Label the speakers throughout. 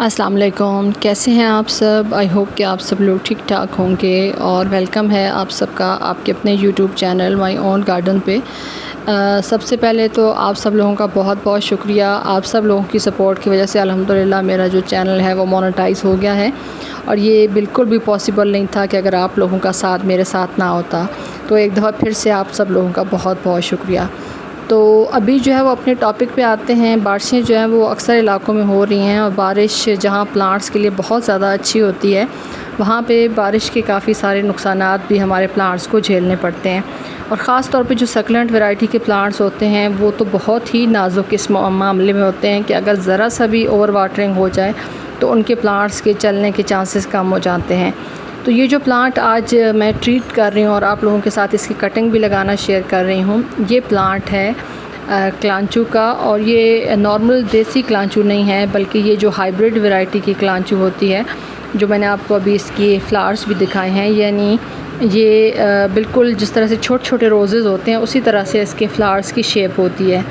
Speaker 1: अस्सलाम वालेकुम, कैसे हैं आप सब। आई होप कि आप सब लोग ठीक ठाक होंगे और वेलकम है आप सबका आपके अपने YouTube channel my own garden पे। सबसे पहले तो आप सब लोगों का बहुत बहुत शुक्रिया। आप सब लोगों की सपोर्ट की वजह से अल्हम्दुलिल्लाह मेरा जो चैनल है वो मोनेटाइज़ हो गया है और ये बिल्कुल भी पॉसिबल नहीं था कि अगर आप लोगों का साथ मेरे साथ ना होता। तो एक दफ़ा फिर से आप सब लोगों का बहुत बहुत शुक्रिया। तो अभी जो है वो अपने टॉपिक पे आते हैं। बारिशें जो हैं वो अक्सर इलाकों में हो रही हैं और बारिश जहाँ प्लांट्स के लिए बहुत ज़्यादा अच्छी होती है वहाँ पे बारिश के काफ़ी सारे नुकसानात भी हमारे प्लांट्स को झेलने पड़ते हैं। और ख़ास तौर पे जो सक्लेंट वैरायटी के प्लांट्स होते हैं वो तो बहुत ही नाजुक इस मामले में होते हैं कि अगर ज़रा सा भी ओवर वाटरिंग हो जाए तो उनके प्लांट्स के चलने के चांसेस कम हो जाते हैं। तो ये जो प्लांट आज मैं ट्रीट कर रही हूँ और आप लोगों के साथ इसकी कटिंग भी लगाना शेयर कर रही हूँ, ये प्लांट है क्लांचू का। और ये नॉर्मल देसी क्लांचू नहीं है बल्कि ये जो हाइब्रिड वैरायटी की क्लांचू होती है, जो मैंने आपको अभी इसकी फ्लावर्स भी दिखाए हैं। यानी ये बिल्कुल जिस तरह से छोटे छोटे रोज़ेज़ होते हैं उसी तरह से इसके फ्लावर्स की शेप होती है।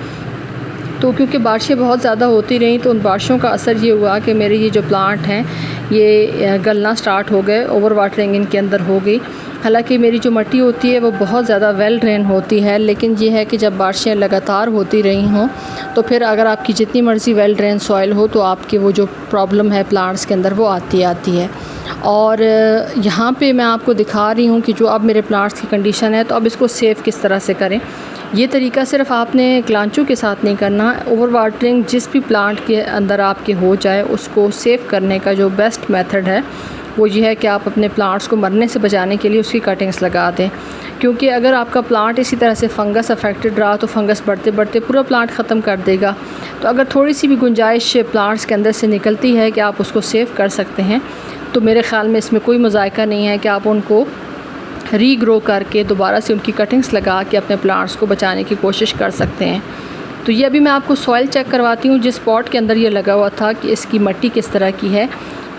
Speaker 1: तो क्योंकि बारिशें बहुत ज़्यादा होती रहीं तो उन बारिशों का असर ये हुआ कि मेरे ये जो प्लांट हैं ये गलना स्टार्ट हो गए, ओवर वाटरिंग इनके अंदर हो गई। हालांकि मेरी जो मिट्टी होती है वो बहुत ज़्यादा वेल ड्रेन होती है, लेकिन ये है कि जब बारिशें लगातार होती रही हों तो फिर अगर आपकी जितनी मर्ज़ी वेल ड्रेन सॉइल हो तो आपकी वो जो प्रॉब्लम है प्लांट्स के अंदर वो आती है। और यहाँ पे मैं आपको दिखा रही हूँ कि जो अब मेरे प्लांट्स की कंडीशन है, तो अब इसको सेव किस तरह से करें। ये तरीका सिर्फ आपने क्लांचू के साथ नहीं करना, ओवर वाटरिंग जिस भी प्लांट के अंदर आपके हो जाए उसको सेव करने का जो बेस्ट मेथड है वो ये है कि आप अपने प्लांट्स को मरने से बचाने के लिए उसकी कटिंग्स लगा दें। क्योंकि अगर आपका प्लांट इसी तरह से फंगस अफेक्टेड रहा तो फंगस बढ़ते बढ़ते पूरा प्लांट ख़त्म कर देगा। तो अगर थोड़ी सी भी गुंजाइश प्लांट्स के अंदर से निकलती है कि आप उसको सेव कर सकते हैं तो मेरे ख़्याल में इसमें कोई मज़ायका नहीं है कि आप उनको रीग्रो करके दोबारा से उनकी कटिंग्स लगा के अपने प्लांट्स को बचाने की कोशिश कर सकते हैं। तो ये अभी मैं आपको सॉइल चेक करवाती हूँ जिस पॉट के अंदर ये लगा हुआ था कि इसकी मिट्टी किस तरह की है,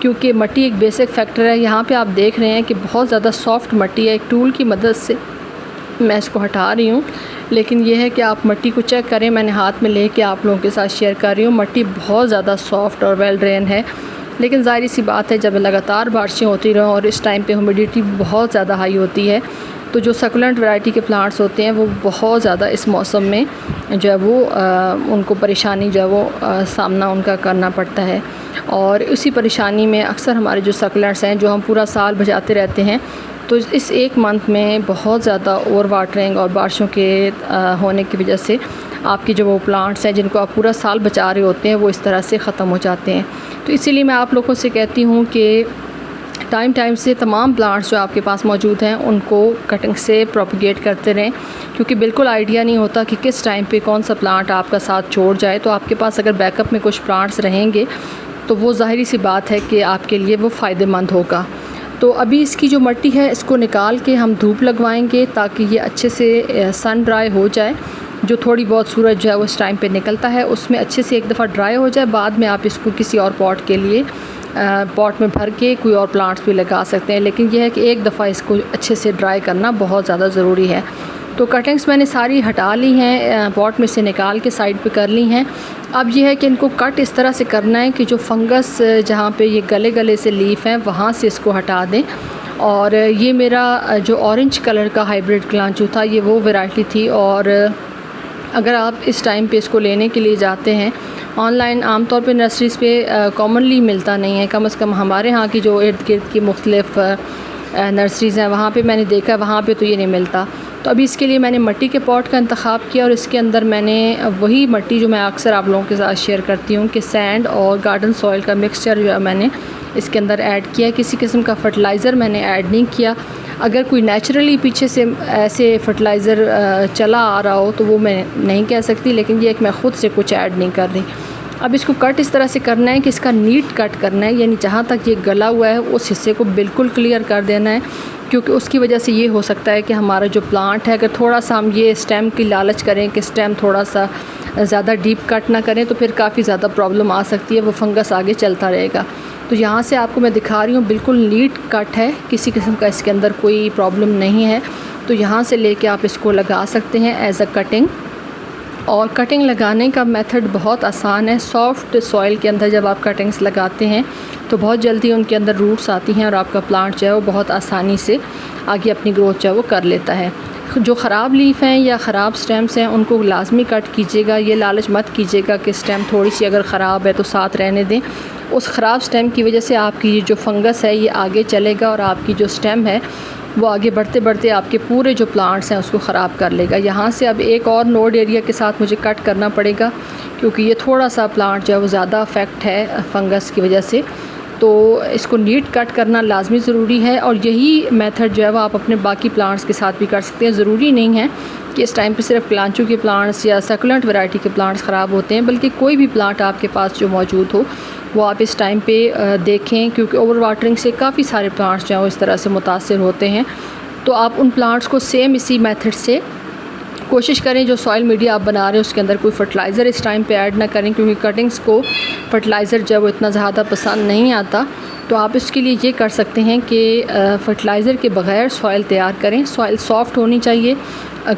Speaker 1: क्योंकि मिट्टी एक बेसिक फैक्टर है। यहाँ पे आप देख रहे हैं कि बहुत ज़्यादा सॉफ्ट मिट्टी है। एक टूल की मदद से मैं इसको हटा रही हूँ, लेकिन यह है कि आप मिट्टी को चेक करें। मैंने हाथ में ले कर आप लोगों के साथ शेयर कर रही हूँ। मिट्टी बहुत ज़्यादा सॉफ्ट और वेल ड्रेन है, लेकिन ज़ाहिर सी बात है जब लगातार बारिशें होती रहें और इस टाइम पे ह्यूमिडिटी बहुत ज़्यादा हाई होती है तो जो सक्लेंट वैरायटी के प्लांट्स होते हैं वो बहुत ज़्यादा इस मौसम में जो है वो उनको परेशानी जो है वो सामना उनका करना पड़ता है। और इसी परेशानी में अक्सर हमारे जो सक्लेंट्स हैं जो हम पूरा साल बचाते रहते हैं, तो इस एक मंथ में बहुत ज़्यादा ओवर वाटरिंग और बारिशों के होने की वजह से आपके जो वो प्लांट्स हैं जिनको आप पूरा साल बचा रहे होते हैं वो इस तरह से ख़त्म हो जाते हैं। तो इसीलिए मैं आप लोगों से कहती हूँ कि टाइम से तमाम प्लांट्स जो आपके पास मौजूद हैं उनको कटिंग से प्रोपगेट करते रहें, क्योंकि बिल्कुल आइडिया नहीं होता कि किस टाइम पे कौन सा प्लांट आपका साथ छोड़ जाए। तो आपके पास अगर बैकअप में कुछ प्लांट्स रहेंगे तो वो ज़ाहिरी सी बात है कि आपके लिए वो फ़ायदेमंद होगा। तो अभी इसकी जो मिट्टी है इसको निकाल के हम धूप लगवाएंगे ताकि ये अच्छे से सन ड्राई हो जाए। जो थोड़ी बहुत सूरज जो है उस टाइम पे निकलता है उसमें अच्छे से एक दफ़ा ड्राई हो जाए। बाद में आप इसको किसी और पॉट के लिए पॉट में भर के कोई और प्लांट्स भी लगा सकते हैं, लेकिन यह है कि एक दफ़ा इसको अच्छे से ड्राई करना बहुत ज़्यादा ज़रूरी है। तो कटिंग्स मैंने सारी हटा ली हैं, पॉट में से निकाल के साइड पे कर ली हैं। अब यह है कि इनको कट इस तरह से करना है कि जो फंगस जहाँ पे ये गले गले से लीफ हैं वहाँ से इसको हटा दें। और ये मेरा जो ऑरेंज कलर का हाइब्रिड क्लांचू था ये वो वैरायटी थी। और अगर आप इस टाइम पे इसको लेने के लिए जाते हैं ऑनलाइन, आमतौर पे नर्सरीज़ पे कॉमनली मिलता नहीं है। कम से कम हमारे यहाँ की जो इर्द गिर्द की मुख्तलिफ़ नर्सरीज़ हैं वहाँ पे मैंने देखा, वहाँ पे तो ये नहीं मिलता। तो अभी इसके लिए मैंने मिट्टी के पॉट का इंतखाब किया और इसके अंदर मैंने वही मिट्टी जो मैं अक्सर आप लोगों के साथ शेयर करती हूँ कि सैंड और गार्डन सॉइल का मिक्सचर जो है मैंने इसके अंदर ऐड किया। किसी किस्म का फ़र्टिलाइज़र मैंने ऐड नहीं किया। अगर कोई नेचुरली पीछे से ऐसे फ़र्टिलाइज़र चला आ रहा हो तो वो मैं नहीं कह सकती, लेकिन ये एक मैं ख़ुद से कुछ ऐड नहीं कर रही। अब इसको कट इस तरह से करना है कि इसका नीट कट करना है, यानी जहाँ तक ये गला हुआ है उस हिस्से को बिल्कुल क्लियर कर देना है, क्योंकि उसकी वजह से ये हो सकता है कि हमारा जो प्लांट है अगर थोड़ा सा हम ये स्टेम की लालच करें कि स्टेम थोड़ा सा ज़्यादा डीप कट ना करें तो फिर काफ़ी ज़्यादा प्रॉब्लम आ सकती है, वो फंगस आगे चलता रहेगा। तो यहाँ से आपको मैं दिखा रही हूँ बिल्कुल नीट कट है, किसी किस्म का इसके अंदर कोई प्रॉब्लम नहीं है। तो यहाँ से लेके आप इसको लगा सकते हैं एज अ कटिंग। और कटिंग लगाने का मेथड बहुत आसान है। सॉफ्ट सॉइल के अंदर जब आप कटिंग्स लगाते हैं तो बहुत जल्दी उनके अंदर रूट्स आती हैं और आपका प्लांट जो है वो बहुत आसानी से आगे अपनी ग्रोथ जो है वो कर लेता है। जो ख़राब लीफ हैं या ख़राब स्टेम्स हैं उनको लाजमी कट कीजिएगा। ये लालच मत कीजिएगा कि स्टेम थोड़ी सी अगर ख़राब है तो साथ रहने दें। उस ख़राब स्टेम की वजह से आपकी जो फंगस है ये आगे चलेगा और आपकी जो स्टेम है वो आगे बढ़ते बढ़ते आपके पूरे जो प्लांट्स हैं उसको ख़राब कर लेगा। यहाँ से अब एक और नोड एरिया के साथ मुझे कट करना पड़ेगा क्योंकि ये थोड़ा सा प्लांट जो है वो ज़्यादा अफेक्ट है फंगस की वजह से, तो इसको नीट कट करना लाजमी ज़रूरी है। और यही मेथड जो है वो आप अपने बाकी प्लांट्स के साथ भी कर सकते हैं। ज़रूरी नहीं है कि इस टाइम पे सिर्फ क्लांचू के प्लांट्स या सकुलेंट वैरायटी के प्लांट्स ख़राब होते हैं, बल्कि कोई भी प्लांट आपके पास जो मौजूद हो वो आप इस टाइम पे देखें, क्योंकि ओवर वाटरिंग से काफ़ी सारे प्लांट्स जो हैं वो इस तरह से मुतासिर होते हैं। तो आप उन प्लांट्स को सेम इसी मेथड से कोशिश करें, जो सॉइल मीडिया आप बना रहे हैं उसके अंदर कोई फर्टिलाइज़र इस टाइम पे ऐड ना करें, क्योंकि कटिंग्स को फर्टिलाइज़र जो है वो इतना ज़्यादा पसंद नहीं आता। तो आप इसके लिए ये कर सकते हैं कि फर्टिलाइज़र के बग़ैर सॉइल तैयार करें। सॉइल सॉफ्ट होनी चाहिए।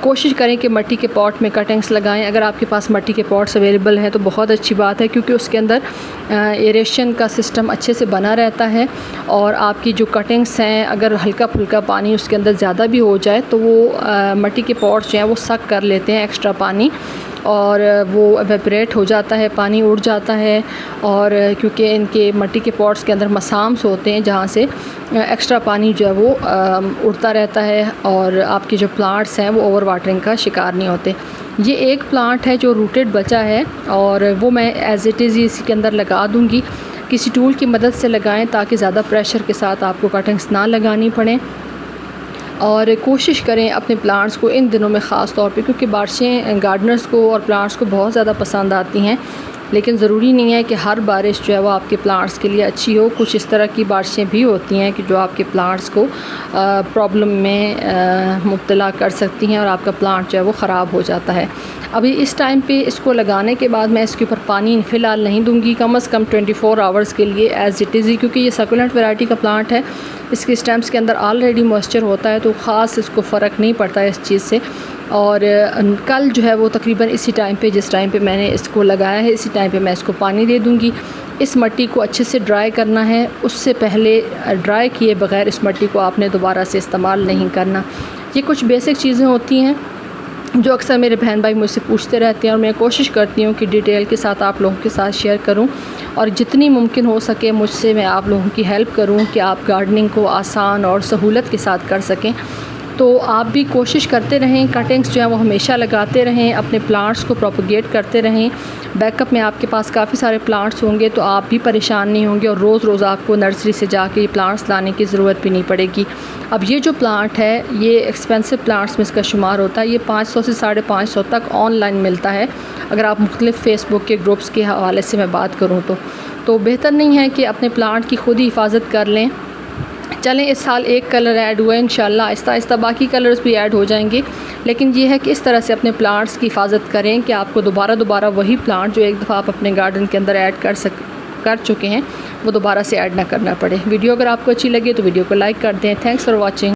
Speaker 1: कोशिश करें कि मिट्टी के पॉट में कटिंग्स लगाएं। अगर आपके पास मिट्टी के पॉट्स अवेलेबल हैं तो बहुत अच्छी बात है, क्योंकि उसके अंदर एरेशन का सिस्टम अच्छे से बना रहता है। और आपकी जो कटिंग्स हैं अगर हल्का फुल्का पानी उसके अंदर ज़्यादा भी हो जाए तो वो मिट्टी के पॉट्स जो हैं वो सक कर लेते हैं एक्स्ट्रा पानी, और वो एवेपोरेट हो जाता है, पानी उड़ जाता है। और क्योंकि इनके मिट्टी के पॉट्स के अंदर मसाम्स होते हैं जहाँ से एक्स्ट्रा पानी जो है वो उड़ता रहता है और आपके जो प्लांट्स हैं वो ओवर वाटरिंग का शिकार नहीं होते। ये एक प्लांट है जो रूटेड बचा है और वो मैं एज़ इट इज़ इसी के अंदर लगा दूँगी। किसी टूल की मदद से लगाएं ताकि ज़्यादा प्रेशर के साथ आपको कटिंग्स ना लगानी पड़े। और कोशिश करें अपने प्लांट्स को इन दिनों में ख़ास तौर पे, क्योंकि बारिशें गार्डनर्स को और प्लांट्स को बहुत ज़्यादा पसंद आती हैं, लेकिन ज़रूरी नहीं है कि हर बारिश जो है वो आपके प्लांट्स के लिए अच्छी हो। कुछ इस तरह की बारिशें भी होती हैं कि जो आपके प्लांट्स को प्रॉब्लम में मुब्तला कर सकती हैं और आपका प्लांट जो है वो ख़राब हो जाता है। अभी इस टाइम पे इसको लगाने के बाद मैं इसके ऊपर पानी फ़िलहाल नहीं दूंगी, कम से कम 24 आवर्स के लिए एज़ इट इज़ ही, क्योंकि ये सकुलेंट वैरायटी का प्लांट है। इसके स्टेम्स के अंदर ऑलरेडी मॉइस्चर होता है तो ख़ास इसको फ़र्क नहीं पड़ता है इस चीज़ से। और कल जो है वो तकरीबन इसी टाइम पे, जिस टाइम पे मैंने इसको लगाया है, इसी टाइम पे मैं इसको पानी दे दूँगी। इस मिट्टी को अच्छे से ड्राई करना है, उससे पहले ड्राई किए बगैर इस मिट्टी को आपने दोबारा से इस्तेमाल नहीं करना। ये कुछ बेसिक चीज़ें होती हैं जो अक्सर मेरे बहन भाई मुझसे पूछते रहते हैं और मैं कोशिश करती हूँ कि डिटेल के साथ आप लोगों के साथ शेयर करूँ और जितनी मुमकिन हो सके मुझसे मैं आप लोगों की हेल्प करूँ कि आप गार्डनिंग को आसान और सहूलत के साथ कर सकें। तो आप भी कोशिश करते रहें, कटिंग्स जो है वो हमेशा लगाते रहें, अपने प्लांट्स को प्रोपगेट करते रहें। बैकअप में आपके पास काफ़ी सारे प्लांट्स होंगे तो आप भी परेशान नहीं होंगे और रोज़ रोज़ आपको नर्सरी से जाके ये प्लांट्स लाने की ज़रूरत भी नहीं पड़ेगी। अब ये जो प्लांट है ये एक्सपेंसिव प्लांट्स में इसका शुमार होता है। ये 500 से 550 तक ऑनलाइन मिलता है अगर आप मुख्तलिफ़ फ़ेसबुक के ग्रुप्स के हवाले से मैं बात करूँ तो बेहतर नहीं है कि अपने प्लांट की ख़ुद ही हिफाजत कर लें। चलें, इस साल एक कलर ऐड हुआ है, इंशाल्लाह आहिस्ता आहिस्ता बाकी कलर्स भी ऐड हो जाएंगे, लेकिन ये है कि इस तरह से अपने प्लांट्स की हिफाजत करें कि आपको दोबारा वही प्लांट जो एक दफ़ा आप अपने गार्डन के अंदर ऐड कर चुके हैं वो दोबारा से ऐड ना करना पड़े। वीडियो अगर आपको अच्छी लगे तो वीडियो को लाइक कर दें। Thanks for watching.